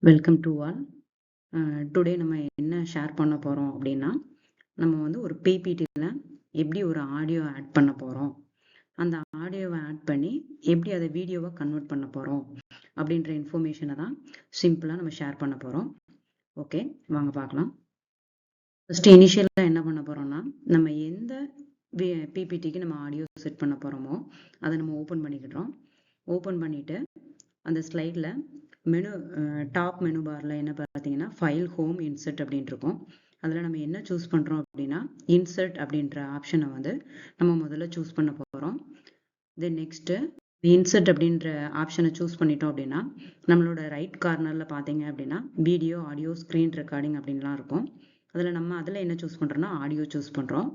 Welcome to all. Today நம்ம என்ன share பண்ண போகிறோம் அப்படின்னா, நம்ம வந்து ஒரு பிபிடியில் எப்படி ஒரு ஆடியோ ஆட் பண்ண போகிறோம், அந்த ஆடியோவை ஆட் பண்ணி எப்படி அதை வீடியோவாக கன்வெர்ட் பண்ண போகிறோம் அப்படின்ற இன்ஃபர்மேஷனை தான் சிம்பிளாக நம்ம ஷேர் பண்ண போகிறோம். ஓகே, வாங்க பார்க்கலாம். ஃபஸ்ட்டு இனிஷியலாக என்ன பண்ண போகிறோம்னா, நம்ம எந்த பிபிடிக்கு நம்ம ஆடியோ செட் பண்ண போகிறோமோ அதை நம்ம ஓப்பன் பண்ணிக்கிட்டோம். ஓப்பன் பண்ணிவிட்டு அந்த ஸ்லைடில் மெனு டாப் மெனு பாரில் என்ன பார்த்தீங்கன்னா ஃபைல் ஹோம் இன்சர்ட் அப்படின்ட்டு இருக்கும். அதில் நம்ம என்ன சூஸ் பண்ணுறோம் அப்படின்னா இன்சர்ட் அப்படின்ற ஆப்ஷனை வந்து நம்ம முதல்ல சூஸ் பண்ண போகிறோம். தென் நெக்ஸ்ட்டு இன்சர்ட் அப்படின்ற ஆப்ஷனை சூஸ் பண்ணிட்டோம் அப்படின்னா நம்மளோட ரைட் கார்னரில் பார்த்தீங்க அப்படின்னா வீடியோ ஆடியோ ஸ்க்ரீன் ரெக்கார்டிங் அப்படின்லாம் இருக்கும். அதில் என்ன சூஸ் பண்ணுறோன்னா ஆடியோ சூஸ் பண்ணுறோம்.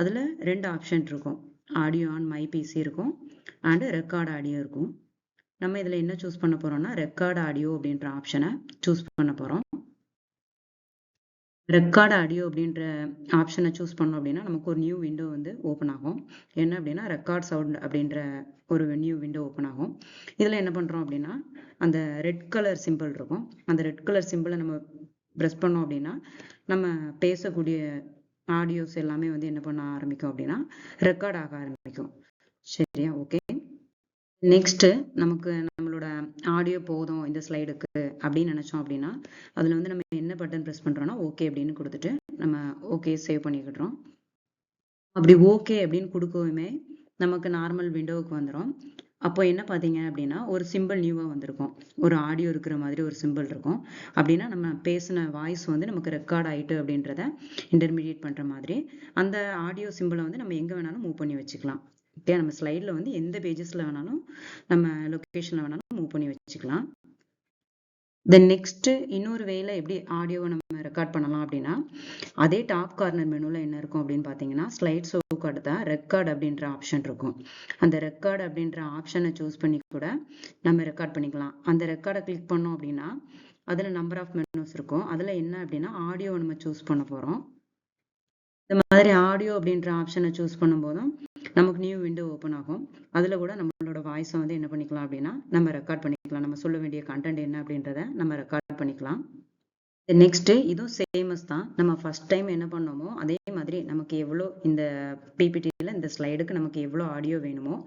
அதில் 2 ஆப்ஷன் இருக்கும், ஆடியோ ஆன் மை பிசி இருக்கும் அண்டு ரெக்கார்ட் ஆடியோ இருக்கும். நம்ம இதில் என்ன சூஸ் பண்ண போகிறோம்னா ரெக்கார்ட் ஆடியோ அப்படின்ற ஆப்ஷனை சூஸ் பண்ண போகிறோம். ரெக்கார்ட் ஆடியோ அப்படின்ற ஆப்ஷனை சூஸ் பண்ணோம் அப்படின்னா நமக்கு ஒரு நியூ விண்டோ வந்து ஓப்பன் ஆகும். என்ன அப்படின்னா ரெக்கார்ட் சவுண்ட் அப்படின்ற ஒரு நியூ விண்டோ ஓப்பன் ஆகும். இதில் என்ன பண்ணுறோம் அப்படின்னா அந்த ரெட் கலர் சிம்பிள் இருக்கும், அந்த ரெட் கலர் சிம்பிளை நம்ம ப்ரெஸ் பண்ணோம் அப்படின்னா நம்ம பேசக்கூடிய ஆடியோஸ் எல்லாமே வந்து என்ன பண்ண ஆரம்பிக்கும் அப்படின்னா ரெக்கார்ட் ஆக ஆரம்பிக்கும். சரியா? ஓகே. நெக்ஸ்ட்டு நமக்கு நம்மளோட ஆடியோ போதும் இந்த ஸ்லைடுக்கு அப்படின்னு நினச்சோம் அப்படின்னா அதில் வந்து நம்ம என்ன பட்டன் ப்ரெஸ் பண்ணுறோன்னா ஓகே அப்படின்னு கொடுத்துட்டு நம்ம ஓகே சேவ் பண்ணிக்கிட்டோம். அப்படி ஓகே அப்படின்னு கொடுக்கவுமே நமக்கு நார்மல் விண்டோவுக்கு வந்துடும். அப்போ என்ன பார்த்தீங்க அப்படின்னா ஒரு சிம்பிள் நியூவாக வந்திருக்கும், ஒரு ஆடியோ இருக்கிற மாதிரி ஒரு சிம்பிள் இருக்கும். அப்படின்னா நம்ம பேசின வாய்ஸ் வந்து நமக்கு ரெக்கார்ட் ஆகிட்டு அப்படின்றத இன்டர்மீடியேட் பண்ணுற மாதிரி அந்த ஆடியோ சிம்பிளை வந்து நம்ம எங்கே வேணாலும் மூவ் பண்ணி வச்சுக்கலாம். ஓகே, நம்ம ஸ்லைடில் வந்து எந்த பேஜஸில் வேணாலும் நம்ம லொக்கேஷனில் வேணாலும் மூவ் பண்ணி வச்சுக்கலாம். தென் நெக்ஸ்ட்டு இன்னொரு வேல எப்படி ஆடியோவை நம்ம ரெக்கார்ட் பண்ணலாம் அப்படின்னா அதே டாப் கார்னர் மெனுவில் என்ன இருக்கும் அப்படின்னு பார்த்தீங்கன்னா ஸ்லைட் ஷோவுக்கு அடுத்த ரெக்கார்ட் அப்படின்ற ஆப்ஷன் இருக்கும். அந்த ரெக்கார்ட் அப்படின்ற ஆப்ஷனை சூஸ் பண்ணி கூட நம்ம ரெக்கார்ட் பண்ணிக்கலாம். அந்த ரெக்கார்டை கிளிக் பண்ணோம் அப்படின்னா அதில் நம்பர் ஆஃப் மெனுஸ் இருக்கும். அதில் என்ன அப்படின்னா ஆடியோவை நம்ம சூஸ் பண்ண போகிறோம். இந்த மாதிரி ஆடியோ அப்படின்ற ஆப்ஷனை சூஸ் பண்ணும்போதும் நமக்கு நியூ விண்டோ ஓப்பன் ஆகும். அதில் கூட நம்மளோட வாய்ஸை வந்து என்ன பண்ணிக்கலாம் அப்படின்னா நம்ம ரெக்கார்ட் பண்ணிக்கலாம். நம்ம சொல்ல வேண்டிய கண்டென்ட் என்ன அப்படின்றத நம்ம ரெக்கார்ட் பண்ணிக்கலாம். நெக்ஸ்ட்டு இதுவும் சேமஸ் தான். நம்ம ஃபர்ஸ்ட் டைம் என்ன பண்ணோமோ அதே மாதிரி நமக்கு எவ்வளோ இந்த பிபிடியில் இந்த ஸ்லைடுக்கு நமக்கு எவ்வளோ ஆடியோ வேணுமோ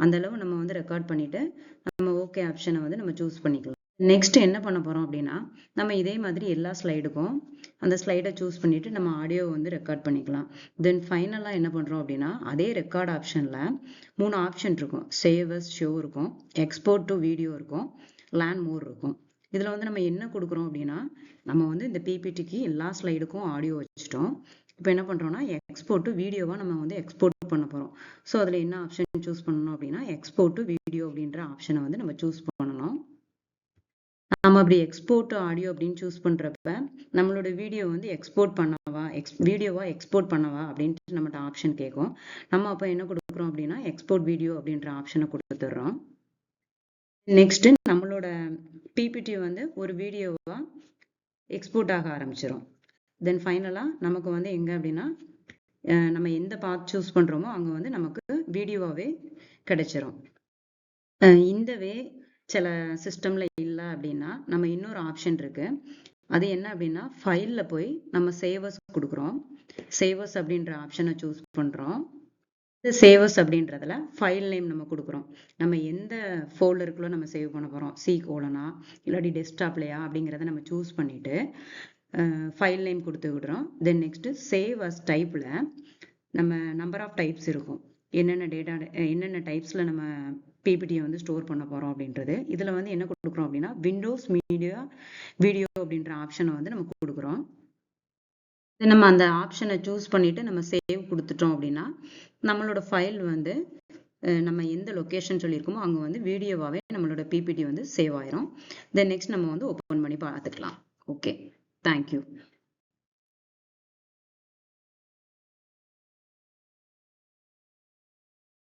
அந்த அளவு நம்ம வந்து ரெக்கார்ட் பண்ணிவிட்டு நம்ம ஓகே ஆப்ஷனை வந்து நம்ம சூஸ் பண்ணிக்கலாம். நெக்ஸ்ட் என்ன பண்ண போகிறோம் அப்படின்னா நம்ம இதே மாதிரி எல்லா ஸ்லைடுக்கும் அந்த ஸ்லைடை சூஸ் பண்ணிவிட்டு நம்ம ஆடியோ வந்து ரெக்கார்ட் பண்ணிக்கலாம். தென் ஃபைனலாக என்ன பண்ணுறோம் அப்படின்னா அதே ரெக்கார்ட் ஆப்ஷனில் 3 ஆப்ஷன் இருக்கும். சேவ் அஸ் ஷோ இருக்கும், எக்ஸ்போர்ட் டு வீடியோ இருக்கும், லேர்ன் மோர் இருக்கும். இதில் வந்து நம்ம என்ன கொடுக்குறோம் அப்படின்னா நம்ம வந்து இந்த பிபிடிக்கு எல்லா ஸ்லைடுக்கும் ஆடியோ வச்சுட்டோம். இப்போ என்ன பண்ணுறோம்னா எக்ஸ்போர்ட் டு வீடியோவாக நம்ம வந்து எக்ஸ்போர்ட் பண்ண போகிறோம். ஸோ அதில் என்ன ஆப்ஷன் சூஸ் பண்ணணும் அப்படின்னா எக்ஸ்போர்ட் டு வீடியோ அப்படின்ற ஆப்ஷனை வந்து நம்ம சூஸ் பண்ணணும். நம்ம அப்படி எக்ஸ்போர்ட் ஆடியோ அப்படின்னு சூஸ் பண்ணுறப்ப நம்மளோட வீடியோ வந்து எக்ஸ்போர்ட் பண்ணவா வீடியோவா எக்ஸ்போர்ட் பண்ணவா அப்படின்ட்டு நம்மகிட்ட ஆப்ஷன் கேட்கும். நம்ம அப்போ என்ன கொடுக்குறோம் அப்படின்னா எக்ஸ்போர்ட் வீடியோ அப்படின்ற ஆப்ஷனை கொடுத்துட்றோம். நெக்ஸ்ட்டு நம்மளோட பிபிடி வந்து ஒரு வீடியோவா எக்ஸ்போர்ட் ஆக ஆரம்பிச்சிடும். தென் ஃபைனலாக நமக்கு வந்து எங்கே அப்படின்னா நம்ம எந்த பார்ட் சூஸ் பண்ணுறோமோ அங்கே வந்து நமக்கு வீடியோவாகவே கிடைச்சிரும். இந்த வே சில சிஸ்டமில் இல்லை அப்படின்னா நம்ம இன்னொரு ஆப்ஷன் இருக்குது. அது என்ன அப்படின்னா ஃபைலில் போய் நம்ம சேவர்ஸ் கொடுக்குறோம். சேவர்ஸ் அப்படின்ற ஆப்ஷனை சூஸ் பண்ணுறோம். சேவர்ஸ் அப்படின்றதுல ஃபைல் நேம் நம்ம கொடுக்குறோம். நம்ம எந்த ஃபோல்டருக்குள்ள நம்ம சேவ் பண்ண போகிறோம், சி கோலனா இல்லாட்டி டெஸ்க்டாப்லையா அப்படிங்கிறத நம்ம சூஸ் பண்ணிவிட்டு ஃபைல் நேம் கொடுத்து விடுறோம். தென் நெக்ஸ்ட்டு சேவ் அஸ் டைப்பில் நம்ம நம்பர் ஆஃப் டைப்ஸ் இருக்கும், என்னென்ன டைப்ஸில் நம்ம பிபிடியை வந்து ஸ்டோர் பண்ண போகிறோம் அப்படின்றது. இதில் வந்து என்ன கொடுக்குறோம் அப்படின்னா விண்டோஸ் மீடியா வீடியோ அப்படின்ற ஆப்ஷனை வந்து நம்ம கொடுக்குறோம். நம்ம அந்த ஆப்ஷனை சூஸ் பண்ணிவிட்டு நம்ம சேவ் கொடுத்துட்டோம் அப்படின்னா நம்மளோட ஃபைல் வந்து நம்ம எந்த லொக்கேஷன் சொல்லியிருக்கோமோ அங்கே வந்து வீடியோவாகவே நம்மளோட பிபிடி வந்து சேவ் ஆயிரும். தென் நெக்ஸ்ட் நம்ம வந்து ஓப்பன் பண்ணி பார்த்துக்கலாம். Okay, thank you.